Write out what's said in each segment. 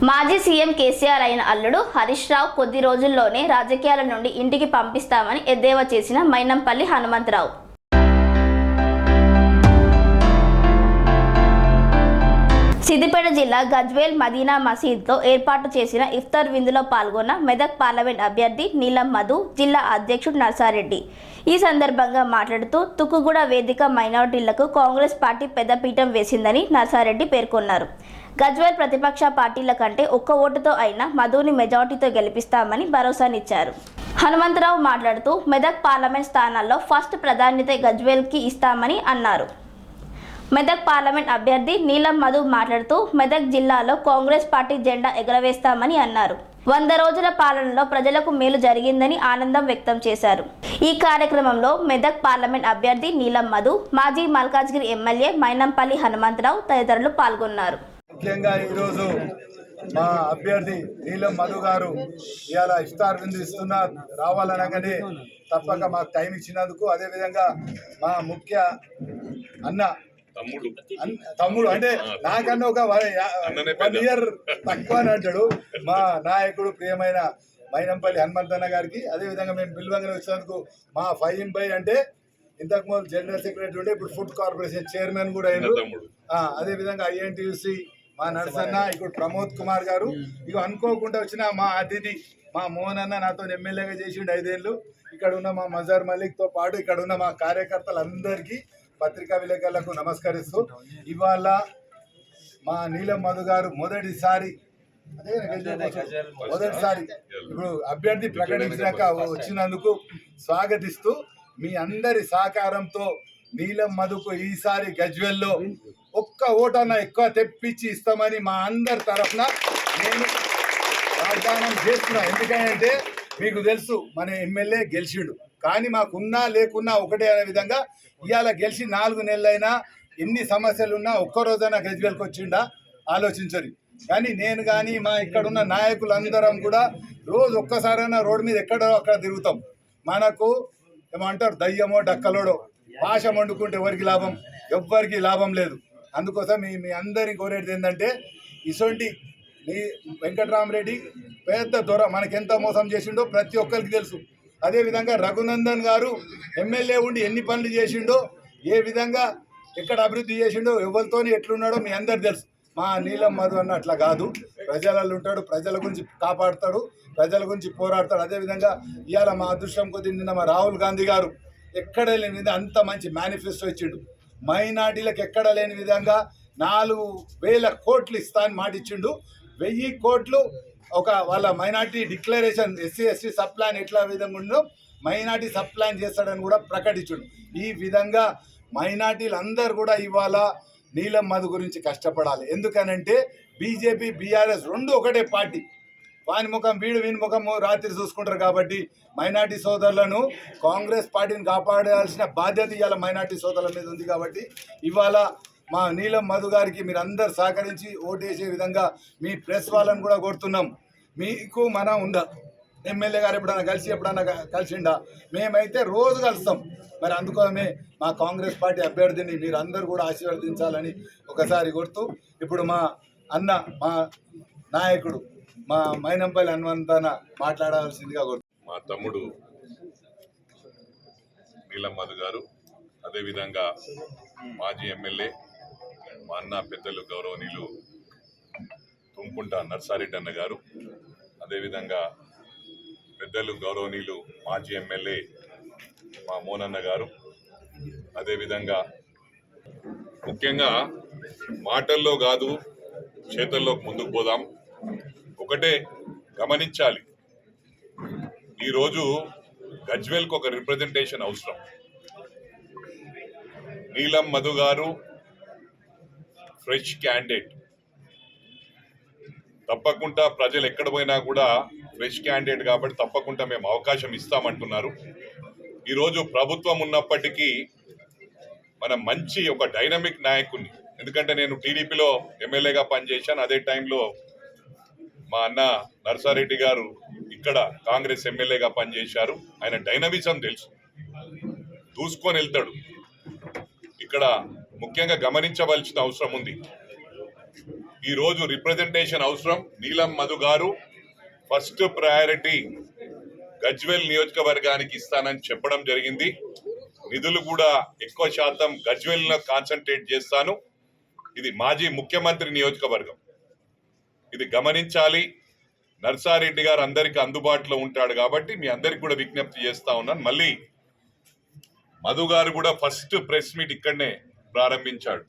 మాజీ సీఎం కేసీఆర్ అయిన అల్లుడు హరీష్ రావు కొద్ది రోజుల్లోనే రాజకీయాల నుండి ఇంటికి పంపిస్తామని ఎద్దేవా చేసిన మైనంపల్లి హనుమంతరావు. సిద్దిపేట జిల్లా గజ్వేల్ మదీనా మసీద్లో ఏర్పాటు చేసిన ఇఫ్తార్ విందులో పాల్గొన్న మెదక్ పార్లమెంట్ అభ్యర్థి నీలం మధు, జిల్లా అధ్యక్షుడు నర్సారెడ్డి. ఈ సందర్భంగా మాట్లాడుతూ తుక్కుగూడ వేదిక మైనారిటీలకు కాంగ్రెస్ పార్టీ పెద్దపీఠం వేసిందని నర్సారెడ్డి పేర్కొన్నారు. గజ్వేల్ ప్రతిపక్ష పార్టీల కంటే ఒక్క ఓటుతో అయినా మధుని మెజార్టీతో గెలిపిస్తామని భరోసానిచ్చారు. హనుమంతరావు మాట్లాడుతూ మెదక్ పార్లమెంట్ స్థానాల్లో ఫస్ట్ ప్రాధాన్యత గజ్వేల్కి ఇస్తామని అన్నారు. మెదక్ పార్లమెంట్ అభ్యర్థి నీలం మధు మాట్లాడుతూ మెదక్ జిల్లాలో కాంగ్రెస్ పార్టీ జెండా ఎగురవేస్తామని అన్నారు. 100 రోజుల పాలనలో ప్రజలకు మేలు జరిగిందని ఆనందం వ్యక్తం చేశారు. ఈ కార్యక్రమంలో మెదక్ పార్లమెంట్ అభ్యర్థి నీలం మధు, మాజీ మల్కాజ్గిరి ఎమ్మెల్యే మైనంపల్లి హనుమంతరావు తదితరులు పాల్గొన్నారు. ముఖ్యంగా ఈరోజు మా అభ్యర్థి నీలం మధు గారు ఇవాళ ఇఫ్తార్ విందు ఇస్తున్నారు. రావాలనగానే తప్పక మాకు టైం ఇచ్చినందుకు, అదేవిధంగా మా ముఖ్య అన్న తమ్ముడు అంటే నాకన్నా ఒక 1 ఇయర్ తక్కువ అని అంటాడు మా నాయకుడు ప్రియమైన మైనంపల్లి హనుమంతన్న గారికి. అదేవిధంగా మేము బిల్వంగా వచ్చినందుకు మా ఫహీం భాయ్ అంటే ఇంతకుముందు జనరల్ సెక్రటరీ ఉంటే ఇప్పుడు ఫుడ్ కార్పొరేషన్ చైర్మన్ కూడా అయినారు. అదేవిధంగా INTUC మా నర్సన్న, ఇప్పుడు ప్రమోద్ కుమార్ గారు. ఇక అనుకోకుండా వచ్చిన మా అతిథి మా మోహన్ అన్న నాతో ఎమ్మెల్యేగా చేసిండు 5 ఏళ్ళు. ఇక్కడ ఉన్న మా మజార్ మలిక్తో పాటు ఇక్కడ ఉన్న మా కార్యకర్తలందరికీ, పత్రికా విలేకరులకు నమస్కరిస్తూ, ఇవాళ మా నీలం మధు గారు మొదటిసారి ఇప్పుడు అభ్యర్థి ప్రకటించాక వచ్చినందుకు స్వాగతిస్తూ, మీ అందరి సహకారంతో నీలం మధుకు ఈసారి గజ్వేల్లో ఒక్క ఓటన్నా ఎక్కువ తెప్పించి ఇస్తామని మా అందరి తరఫున నేను వాగ్దానం చేస్తున్నా. ఎందుకంటే మీకు తెలుసు మన ఎమ్మెల్యే గెలిచిండు, కానీ మాకున్నా లేకున్నా ఒకటే అనే విధంగా ఇవాళ గెలిచి 4 నెలలైనా ఎన్ని సమస్యలున్నా ఒక్కరోజైనా గజ్వేల్కి వచ్చిండా ఆలోచించరు. కానీ నేను కానీ మా ఇక్కడున్న నాయకులందరం కూడా రోజు ఒక్కసారైనా రోడ్డు మీద ఎక్కడో అక్కడ తిరుగుతాం. మనకు ఏమంటారు, దయ్యమో డక్కలోడో భాష వండుకుంటే ఎవరికి లాభం? ఎవ్వరికి లాభం లేదు. అందుకోసం మీ అందరినీ కోరేది ఏంటంటే, ఇసొంటి వెంకట్రామరెడ్డి పెద్ద దొర మనకెంత మోసం చేసిండో ప్రతి ఒక్కరికి తెలుసు. అదేవిధంగా రఘునందన్ గారు ఎమ్మెల్యే ఉండి ఎన్ని పనులు చేసిండో, ఏ విధంగా ఎక్కడ అభివృద్ధి చేసిండో, ఎవరితో ఎట్లున్నాడో మీ అందరు తెలుసు. మా నీలం మధు అన్న అట్లా కాదు, ప్రజలలో ఉంటాడు, ప్రజల గురించి కాపాడుతాడు, ప్రజల గురించి పోరాడతాడు. అదేవిధంగా ఇవాళ మా అదృష్టం కొద్ది నిన్న మా రాహుల్ గాంధీ గారు ఎక్కడ లేని విధంగా అంత మంచి మేనిఫెస్టో ఇచ్చిండు. మైనార్టీలకు ఎక్కడ లేని విధంగా 4,000 కోట్లు ఇస్తా అని మాట ఇచ్చిండు. 1000 కోట్లు ఒక వాళ్ళ minority declaration, SC/ST sub plan ఎట్లా విధంగా ఉండో మైనార్టీ సబ్ ప్లాన్ చేస్తాడని కూడా ప్రకటించుండు. ఈ విధంగా మైనార్టీలు అందరూ కూడా ఇవాళ నీలం మధు గురించి కష్టపడాలి. ఎందుకనంటే బీజేపీ BRS రెండు ఒకటే పార్టీ, వాని ముఖం వీడు వీని ముఖము రాత్రి చూసుకుంటారు. కాబట్టి మైనార్టీ సోదరులను, కాంగ్రెస్ పార్టీని కాపాడాల్సిన బాధ్యత ఇవాళ మైనార్టీ సోదరుల మీద ఉంది. కాబట్టి ఇవాళ మా నీలం మధు గారికి మీరు అందరు సహకరించి ఓటేసే విధంగా మీ ప్రెస్ వాళ్ళని కూడా కోరుతున్నాం. మీకు మనం ఉందా ఎమ్మెల్యే గారు ఎప్పుడన్నా కలిసిండా? మేమైతే రోజు కలుస్తాం. మరి అందుకోసమే మా కాంగ్రెస్ పార్టీ అభ్యర్థిని మీరు అందరూ కూడా ఆశీర్వదించాలని ఒకసారి కోరుతూ, ఇప్పుడు మా అన్న, మా నాయకుడు, మా మైనంపల్లి హనుమంతన మాట్లాడాల్సిందిగా కోరుతూ. మా తమ్ముడు నీలం మధు గారు, అదేవిధంగా మాజీ ఎమ్మెల్యే మా అన్న పెద్దలు గౌరవనీయులు తుంకుంట నర్సారెడ్డి అన్న గారు, అదేవిధంగా పెద్దలు గౌరవనీయులు మాజీ ఎమ్మెల్యే మా మోనన్న గారు, అదేవిధంగా ముఖ్యంగా మాటల్లో కాదు చేతల్లో ముందుకు పోదాం. ఒకటే గమనించాలి, ఈరోజు గజ్వేల్కి ఒక రిప్రజెంటేషన్ అవసరం. నీలం మధు గారు ఫ్రెష్ క్యాండిడేట్, తప్పకుండా ప్రజలు ఎక్కడ పోయినా కూడా ఫ్రెష్ క్యాండిడేట్ కాబట్టి తప్పకుండా మేము అవకాశం ఇస్తామంటున్నారు. ఈరోజు ప్రభుత్వం ఉన్నప్పటికీ మనం మంచి ఒక డైనమిక్ నాయకుడిని, ఎందుకంటే నేను టీడీపీలో ఎమ్మెల్యేగా పనిచేశాను, అదే టైంలో మా అన్న నర్సారెడ్డి గారు ఇక్కడ కాంగ్రెస్ ఎమ్మెల్యేగా పనిచేశారు. ఆయన డైనమిజం తెలుసు, దూసుకొని వెళ్తాడు. ఇక్కడ ముఖ్యంగా గమనించవలసిన అవసరం ఉంది. ఈ రోజు రిప్రజెంటేషన్ అవసరం. నీలం మధు గారు ఫస్ట్ ప్రయారిటీ గజ్వేల్ నియోజకవర్గానికి ఇస్తానని చెప్పడం జరిగింది. నిధులు కూడా ఎక్కువ శాతం గజ్వేల్ లో కాన్సన్ట్రేట్ చేస్తాను. ఇది మాజీ ముఖ్యమంత్రి నియోజకవర్గం, ఇది గమనించాలి. నర్సారెడ్డి గారు అందరికి అందుబాటులో ఉంటాడు కాబట్టి మీ అందరికి కూడా విజ్ఞప్తి చేస్తా ఉన్నాను. మళ్ళీ మధు గారు కూడా ఫస్ట్ ప్రెస్ మీట్ ఇక్కడనే ప్రారంభించాడు.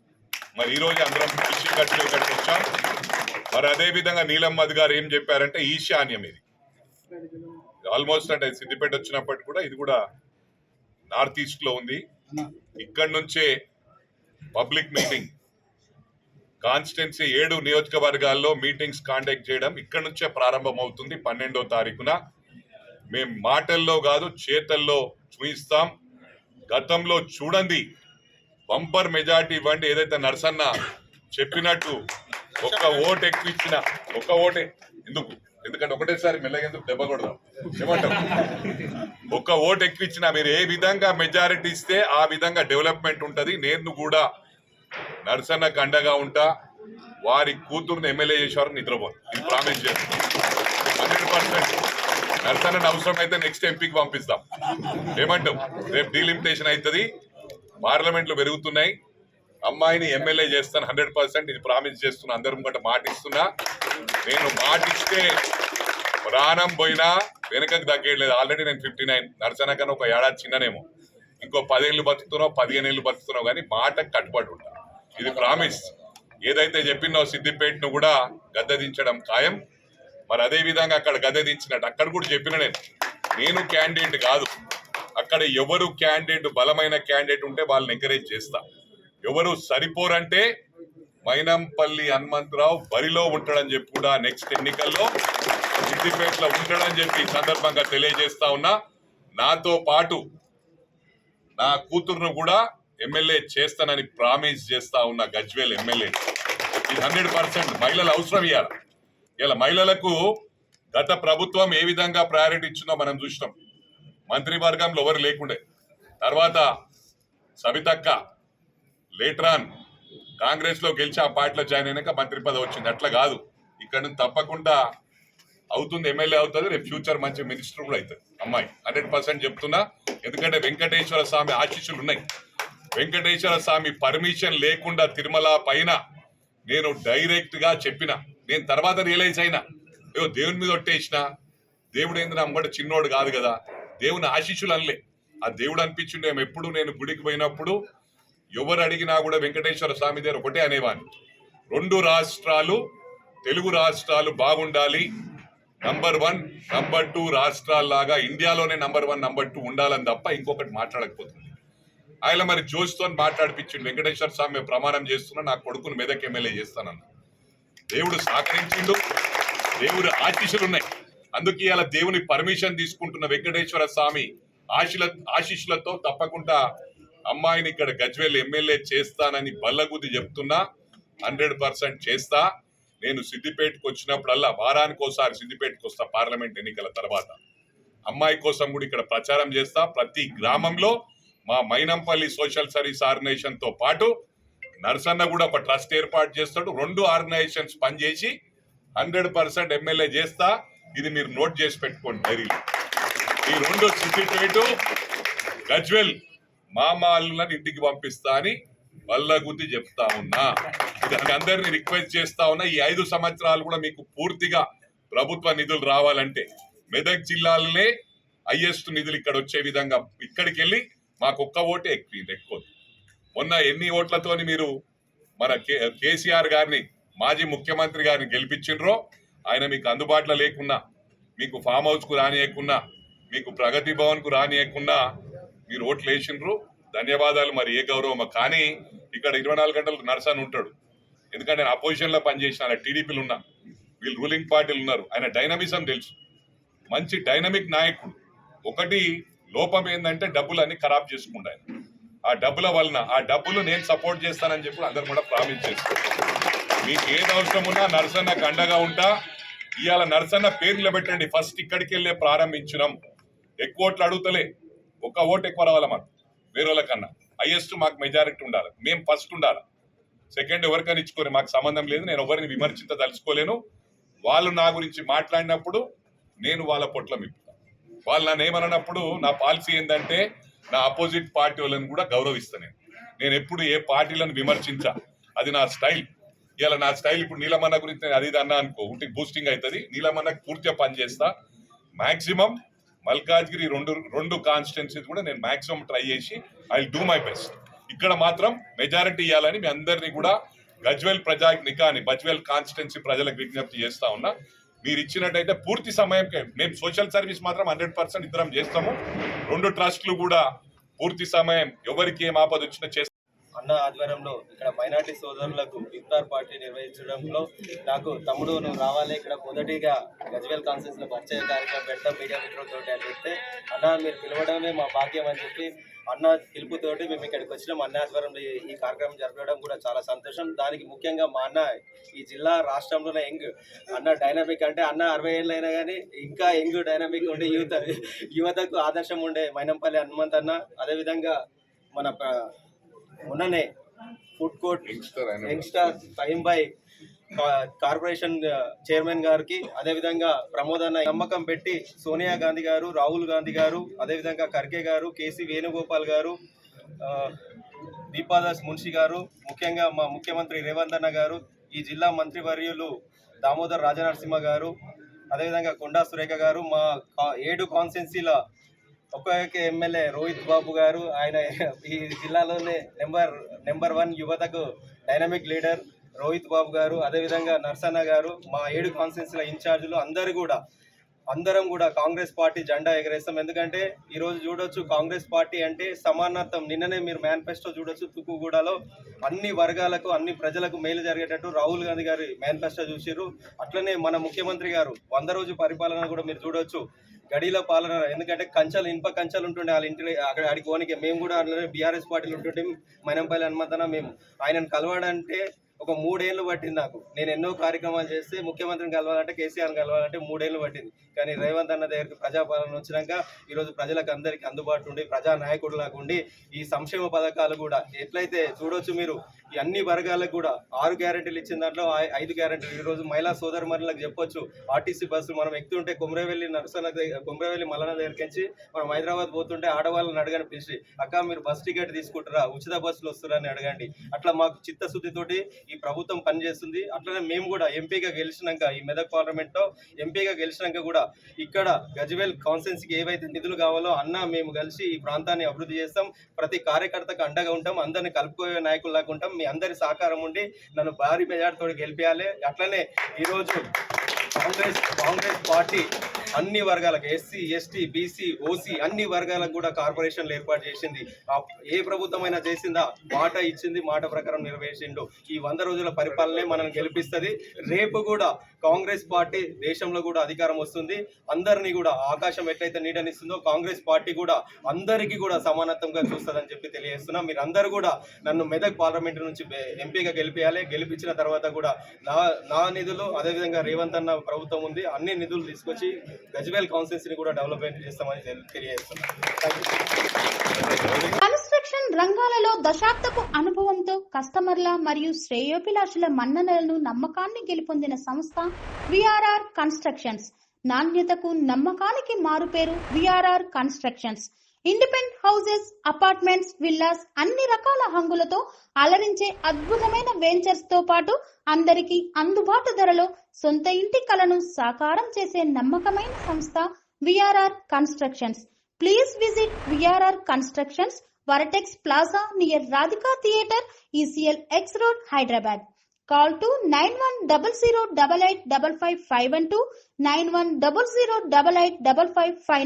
మరి ఈ రోజు అందరం కృషి కట్టుకు వచ్చాం. మరి అదే విధంగా నీలం మధు గారు ఏం చెప్పారంటే ఈశాన్యం ఇది ఆల్మోస్ట్ అంటే సిద్దిపేట వచ్చినప్పటికి కూడా ఇది కూడా నార్త్ ఈస్ట్ లో ఉంది. ఇక్కడ నుంచే పబ్లిక్ మీటింగ్ కాన్స్టిట్యున్సీ 7 నియోజకవర్గాల్లో మీటింగ్స్ కాండక్ట్ చేయడం ఇక్కడ నుంచే ప్రారంభం అవుతుంది. 12వ తారీఖున మేము మాటల్లో కాదు చేతల్లో చూయిస్తాం. గతంలో చూడండి బంపర్ మెజార్టీ ఇవ్వండి. ఏదైతే నరసన్న చెప్పినట్టు ఒక్క ఓటు ఎక్కువ ఒక్క ఓటే ఎందుకు, ఎందుకంటే ఒకటేసారి మెల్లగెందుకు దెబ్బ కొడదాం ఏమంటాం. ఒక్క ఓటు ఎక్కువ ఇచ్చినా మీరు ఏ విధంగా మెజారిటీ ఇస్తే ఆ విధంగా డెవలప్మెంట్ ఉంటుంది. నేను కూడా నరసన్నకు అండగా ఉంటా. వారి కూతురుని ఎమ్మెల్యే చేసేవారు నిద్రపోను, ఇది ప్రామిస్ చేస్తాను 100%. నరసన్న అవసరం అయితే నెక్స్ట్ ఎంపీకి పంపిస్తాం. ఏమంటాం, రేపు డీలిమిటేషన్ అవుతుంది, పార్లమెంట్లు పెరుగుతున్నాయి, అమ్మాయిని ఎమ్మెల్యే చేస్తాను 100%. ఇది ప్రామిస్ చేస్తున్నా, అందరం కూడా మాటిస్తున్నా. నేను మాటిస్తే ప్రాణం పోయినా వెనకకు తగ్గేయలేదు. ఆల్రెడీ నేను 59, నరసన్న కన్నా ఒక ఏడాది చిన్ననేమో. ఇంకో 10 ఏళ్ళు బతుకుతున్నావు 15 ఏళ్ళు బతుకుతున్నావు కానీ మాటకు కట్టుబడి ఉంటా. ఇది ప్రామిస్. ఏదైతే చెప్పినో సిద్దిపేటను కూడా గద్దెదించడం ఖాయం. మరి అదే విధంగా అక్కడ గద్దెదించినట్టు అక్కడ కూడా చెప్పిన నేను క్యాండిడేట్ కాదు, అక్కడ ఎవరు క్యాండిడేట్ బలమైన క్యాండిడేట్ ఉంటే వాళ్ళని ఎంకరేజ్ చేస్తా. ఎవరు సరిపోరంటే మైనంపల్లి హనుమంతరావు బరిలో ఉంటాడని చెప్పి కూడా నెక్స్ట్ ఎన్నికల్లో సిద్దిపేటలో ఉంటాడని చెప్పి ఈ సందర్భంగా తెలియజేస్తా ఉన్నా. నాతో పాటు నా కూతురును కూడా ఎమ్మెల్యే చేస్తానని ప్రామిస్ చేస్తా ఉన్న గజ్వేల్ ఎమ్మెల్యే. ఇది 100%. మహిళలు అవసరం ఇవ్వాలి. ఇలా మహిళలకు గత ప్రభుత్వం ఏ విధంగా ప్రయారిటీ ఇచ్చిందో మనం చూసినాం. మంత్రివర్గంలో ఎవరు లేకుండే, తర్వాత సబితక్క లేటరాన్ కాంగ్రెస్ లో గెలిచి ఆ పార్టీలో జాయిన్ అయినాక మంత్రి పదవి వచ్చింది. అట్లా కాదు, ఇక్కడ నుంచి తప్పకుండా అవుతుంది, ఎమ్మెల్యే అవుతుంది, రేపు ఫ్యూచర్ మంచి మినిస్టర్ కూడా అవుతుంది అమ్మాయి. 100% చెప్తున్నా. ఎందుకంటే వెంకటేశ్వర స్వామి ఆశీస్సులు ఉన్నాయి. వెంకటేశ్వర స్వామి పర్మిషన్ లేకుండా తిరుమల పైన నేను డైరెక్ట్ గా చెప్పిన. నేను తర్వాత రియలైజ్ అయినా దేవుని మీద ఒట్టేసిన. దేవుడు ఏంది నమ్మట చిన్నోడు కాదు కదా, దేవుని ఆశీస్సులు అనలే. ఆ దేవుడు అనిపించిండే ఎప్పుడు నేను గుడికి పోయినప్పుడు ఎవరు అడిగినా కూడా వెంకటేశ్వర స్వామి దగ్గర ఒకటే అనేవాడిని, 2 రాష్ట్రాలు తెలుగు రాష్ట్రాలు బాగుండాలి, నంబర్ 1 నంబర్ 2 రాష్ట్రాల్లాగా ఇండియాలోనే నంబర్ 1 నంబర్ 2 ఉండాలని తప్ప ఇంకొకటి మాట్లాడకపోతుంది. ఆయన మరి జోష్తో మాట్లాడిపించిండు. వెంకటేశ్వర స్వామి ప్రమాణం చేస్తున్నా నా కొడుకును మెదక్ ఎమ్మెల్యే చేస్తానన్న. దేవుడు సహకరించిండు, దేవుడు ఆశీస్సులు ఉన్నాయి. అందుకే ఇలా దేవుని పర్మిషన్ తీసుకుంటున్న వెంకటేశ్వర స్వామి ఆశీస్సులతో తప్పకుండా అమ్మాయిని ఇక్కడ గజ్వేల్ ఎమ్మెల్యే చేస్తానని బల్లగుద్ది చెప్తున్నా. 100% చేస్తా. నేను సిద్దిపేటకు వచ్చినప్పుడల్లా వారానికి ఒకసారి సిద్దిపేటకు వస్తా. పార్లమెంట్ ఎన్నికల తర్వాత అమ్మాయి కోసం కూడా ఇక్కడ ప్రచారం చేస్తా. ప్రతి గ్రామంలో మా మైనంపల్లి సోషల్ సర్వీస్ ఆర్గనైజేషన్ తో పాటు నరసన్న కూడా ఒక ట్రస్ట్ ఏర్పాటు చేస్తాడు. 2 ఆర్గనైజేషన్స్ పనిచేసి 100% ఎమ్మెల్యే చేస్తా. ఇది మీరు నోట్ చేసి పెట్టుకోండి డైరీలో. ఈ 2 సిద్దిపేట గజ్వేల్ మామాళ్ళని ఇంటికి పంపిస్తా అని వల్లగుద్ది చెప్తా ఉన్నా. ఇది అందరినీ రిక్వెస్ట్ చేస్తా ఉన్నా. ఈ 5 సంవత్సరాలు కూడా మీకు పూర్తిగా ప్రభుత్వ నిధులు రావాలంటే మెదక్ జిల్లాలోనే హైయెస్ట్ నిధులు ఇక్కడ వచ్చే విధంగా ఇక్కడికి వెళ్ళి మాకు ఒక్క ఓటే ఎక్కువ. మొన్న ఎన్ని ఓట్లతోని మీరు మన కేసీఆర్ గారిని మాజీ ముఖ్యమంత్రి గారిని గెలిపించిండ్రో, ఆయన మీకు అందుబాటులో లేకున్నా, మీకు ఫామ్ హౌస్ కు రానియకున్నా, మీకు ప్రగతి భవన్ కు రానియకున్నా మీరు ఓట్లు వేసిండ్రు. ధన్యవాదాలు. మరి ఏ గౌరవం. కానీ ఇక్కడ 24 గంటలు నరసన్ ఉంటాడు. ఎందుకంటే నేను అపోజిషన్ లో పనిచేసిన, టీడీపీలు ఉన్నా, వీళ్ళు రూలింగ్ పార్టీలు ఉన్నారు. ఆయన డైనమిజం తెలుసు, మంచి డైనమిక్ నాయకుడు. ఒకటి లోపం ఏంటంటే డబ్బులన్నీ ఖరాబ్ చేసుకుంటాయి. ఆ డబ్బుల వలన ఆ డబ్బులు నేను సపోర్ట్ చేస్తానని చెప్పి అందరు కూడా ప్రామిస్ చేస్తారు. మీకు ఏది అవసరం ఉన్నా నరసన్నకు అండగా ఉంటా. ఇవాళ నరసన్న పేరు నిలబెట్టండి. ఫస్ట్ ఇక్కడికి వెళ్ళే ప్రారంభించినాం. ఎక్కువ ఓట్లు అడుగుతలే, ఒక్క ఓటు ఎక్కువ రావాలి. మాకు వేరే వాళ్ళ కన్నా హైయెస్ట్ మాకు మెజారిటీ ఉండాలి. మేము ఫస్ట్ ఉండాలి. సెకండ్ ఎవరికైనా ఇచ్చుకోరు, మాకు సంబంధం లేదు. నేను ఎవరిని విమర్శించదలుచుకోలేను. వాళ్ళు నా గురించి మాట్లాడినప్పుడు నేను వాళ్ళ పొట్లం ఇప్పుతాను. వాళ్ళు నన్ను ఏమన్నప్పుడు నా పాలసీ ఏంటంటే నా అపోజిట్ పార్టీ వాళ్ళని కూడా గౌరవిస్తాను. నేను ఎప్పుడు ఏ పార్టీలను విమర్శించా, అది నా స్టైల్. ఇలా నా స్టైల్. ఇప్పుడు నీలమన్న గురించి అది ఇది అన్నా అనుకో, ఉంటే బూస్టింగ్ అవుతుంది. నీలమన్నకు పూర్తిగా పనిచేస్తా. మాక్సిమం మల్కాజ్గిరి రెండు కాన్స్టిట్యున్సీస్ కూడా నేను మాక్సిమం ట్రై చేసి I will do my best. ఇక్కడ మాత్రం మెజారిటీ ఇవ్వాలని మీ అందరినీ కూడా గజ్వేల్ ప్రజానికాన్ని, గజ్వేల్ కాన్స్టిట్యున్సీ ప్రజలకు విజ్ఞప్తి చేస్తా ఉన్నా. మీరు ఇచ్చినట్టయితే పూర్తి సమయంకే మేము సోషల్ సర్వీస్ మాత్రం 100% ఇద్దరం చేస్తాము. 2 ట్రస్టులు కూడా పూర్తి సమయం ఎవరికి ఏం ఆపద వచ్చినా చేస్తాం. అన్న ఆధ్వర్యంలో ఇక్కడ మైనార్టీ సోదరులకు ఇఫ్తార్ పార్టీ నిర్వహించడంలో నాకు తమ్ముడు నువ్వు రావాలి, ఇక్కడ మొదటిగా గజ్వేల్ కాన్ఫరెన్స్ లో పరిచయ కార్యక్రమం పెట్టడం మీడియా మిత్రులతో అని చెప్తే, అన్న మీరు పిలవడమే మా భాగ్యం అని చెప్పి అన్న పిలుపుతోటి మేము ఇక్కడికి వచ్చినాం. అన్న ఆధ్వర్యంలో ఈ కార్యక్రమం జరపడం కూడా చాలా సంతోషం. దానికి ముఖ్యంగా మా అన్న ఈ జిల్లా రాష్ట్రంలోనే యంగ్ అన్న డైనమిక్, అంటే అన్న 60 ఏళ్ళు అయినా కానీ ఇంకా యంగ్ డైనమిక్ ఉండే యువతకు ఆదర్శం ఉండే మైనంపల్లి హనుమంత్ అన్న. అదేవిధంగా మన మొన్ననే food court youngster Fahimbhai corporation chairman గారికి, అదేవిధంగా ప్రమోద్ అన్న నమ్మకం పెట్టి సోనియా గాంధీ గారు, రాహుల్ గాంధీ గారు, అదేవిధంగా ఖర్గే గారు, కేసీ వేణుగోపాల్ గారు, దీపాదాస్ మున్షి గారు, ముఖ్యంగా మా ముఖ్యమంత్రి రేవంత్ అన్న గారు, ఈ జిల్లా మంత్రివర్యులు దామోదర్ రాజనరసింహ గారు, అదేవిధంగా కొండా సురేఖ గారు, మా 7 కాన్స్టిట్యున్సీల ఒక్కొక్క ఎమ్మెల్యే రోహిత్ బాబు గారు, ఆయన ఈ జిల్లాలోనే నెంబర్ 1 యువతకు డైనమిక్ లీడర్ రోహిత్ బాబు గారు, అదేవిధంగా నర్సన్న గారు, మా 7 కాన్స్టిట్యున్సీల ఇన్ఛార్జీలు అందరం కూడా కాంగ్రెస్ పార్టీ జెండా ఎగరేస్తాం. ఎందుకంటే ఈరోజు చూడొచ్చు కాంగ్రెస్ పార్టీ అంటే సమానత్వం. నిన్ననే మీరు మేనిఫెస్టో చూడొచ్చు, తుక్కుగూడలో అన్ని వర్గాలకు అన్ని ప్రజలకు మేలు జరిగేటట్టు రాహుల్ గాంధీ గారి మేనిఫెస్టో చూసిర్రు. అట్లనే మన ముఖ్యమంత్రి గారు 100 రోజు పరిపాలన కూడా మీరు చూడొచ్చు. గడిలో పాలన, ఎందుకంటే ఇనుప కంచెలు ఉంటుండే వాళ్ళ ఇంటి అక్కడ అడిగి పోనీకి. మేము కూడా అందులో బీఆర్ఎస్ పార్టీలు ఉంటుంటే మైనంపల్లి హనుమంతన మేము ఆయనను కలవడంటే ఒక 3 ఏళ్ళు పట్టింది నాకు. నేను ఎన్నో కార్యక్రమాలు చేస్తే ముఖ్యమంత్రిని కలవాలంటే, కేసీఆర్ని కలవాలంటే 3 ఏళ్ళు పట్టింది. కానీ రేవంత్ అన్న దగ్గరికి ప్రజాపాలన వచ్చినాక ఈరోజు ప్రజలకు అందరికీ అందుబాటులో ఉండి ప్రజానాయకుడిలాగా ఉండి ఈ సంక్షేమ పథకాలు కూడా ఎట్లయితే చూడొచ్చు మీరు, ఈ అన్ని వర్గాలకు కూడా 6 గ్యారెంటీలు ఇచ్చిన దాంట్లో 5 గ్యారెంటీలు ఈరోజు మహిళా సోదరుమణులకు చెప్పొచ్చు. ఆర్టీసీ బస్సులు మనం ఎక్కుతుంటే కొమరవెల్లి మల్లన్న దగ్గరికి మనం హైదరాబాద్ పోతుంటే ఆడవాళ్ళని అడగని పిలిచి, అక్క మీరు బస్ టికెట్ తీసుకుంటారా, ఉచిత బస్సులు వస్తారని అడగండి. అట్లా మాకు చిత్తశుద్ధితోటి ఈ ప్రభుత్వం పనిచేస్తుంది. అట్లనే మేము కూడా ఎంపీగా గెలిచినాక, ఈ మెదక్ పార్లమెంట్లో ఎంపీగా గెలిచినాక కూడా ఇక్కడ గజ్వేల్ కాన్స్టిట్యున్సీకి ఏవైతే నిధులు కావాలో అన్న మేము కలిసి ఈ ప్రాంతాన్ని అభివృద్ధి చేస్తాం. ప్రతి కార్యకర్తకు అండగా ఉంటాం, అందరిని కలుపుకోయే నాయకుల్లాగా ఉంటాం. మీ అందరి సహకారం ఉండి నన్ను భారీ మెజార్టీతో గెలిపించాలి. అట్లనే ఈరోజు కాంగ్రెస్ పార్టీ అన్ని వర్గాలకు, ఎస్సీ, ఎస్టీ, బీసీ, ఓసీ అన్ని వర్గాలకు కూడా కార్పొరేషన్లు ఏర్పాటు చేసింది. ఏ ప్రభుత్వమైనా చేసిందా? మాట ఇచ్చింది, మాట ప్రకారం నిర్వహించిండు. ఈ 100 రోజుల పరిపాలనే మనం గెలిపిస్తుంది. రేపు కూడా కాంగ్రెస్ పార్టీ దేశంలో కూడా అధికారం వస్తుంది. అందరినీ కూడా ఆకాశం ఎట్లయితే నీడనిస్తుందో కాంగ్రెస్ పార్టీ కూడా అందరికీ కూడా సమానత్వంగా చూస్తుందని చెప్పి తెలియజేస్తున్నా. మీరు అందరూ కూడా నన్ను మెదక్ పార్లమెంట్ నుంచి ఎంపీగా గెలిపించాలి. గెలిపించిన తర్వాత కూడా నా నిధులు, అదేవిధంగా రేవంత్ అన్న ప్రభుత్వం ఉంది, అన్ని నిధులు తీసుకొచ్చి గజ్వేల్ కాన్స్టిట్యున్సీని కూడా డెవలప్మెంట్ చేస్తామని తెలియజేస్తున్నాను. కన్స్ట్రక్షన్ రంగాలలో దశాబ్దపు అనుభవంతో కస్టమర్ల మరియు శ్రేయోభిలాషుల మన్ననలను, నమ్మకాన్ని గెలుపొందిన సంస్థ విఆర్ఆర్ కన్స్ట్రక్షన్స్. నాణ్యతకు, నమ్మకానికి మారుపేరు VRR constructions. Independent houses, apartments, villas అన్ని రకాల హంగులతో అలరించే అద్భుతమైన వెంచర్స్ తో పాటు అందరికీ అందుబాటు ధరలో సొంత ఇంటి కలను సాకారం చేసే నమ్మకమైన సంస్థ VRR constructions. Please visit VRR Constructions, Varatex Plaza near Radhika Theatre, ECL X Road, Hyderabad. Call to 9100885551, 9100885559.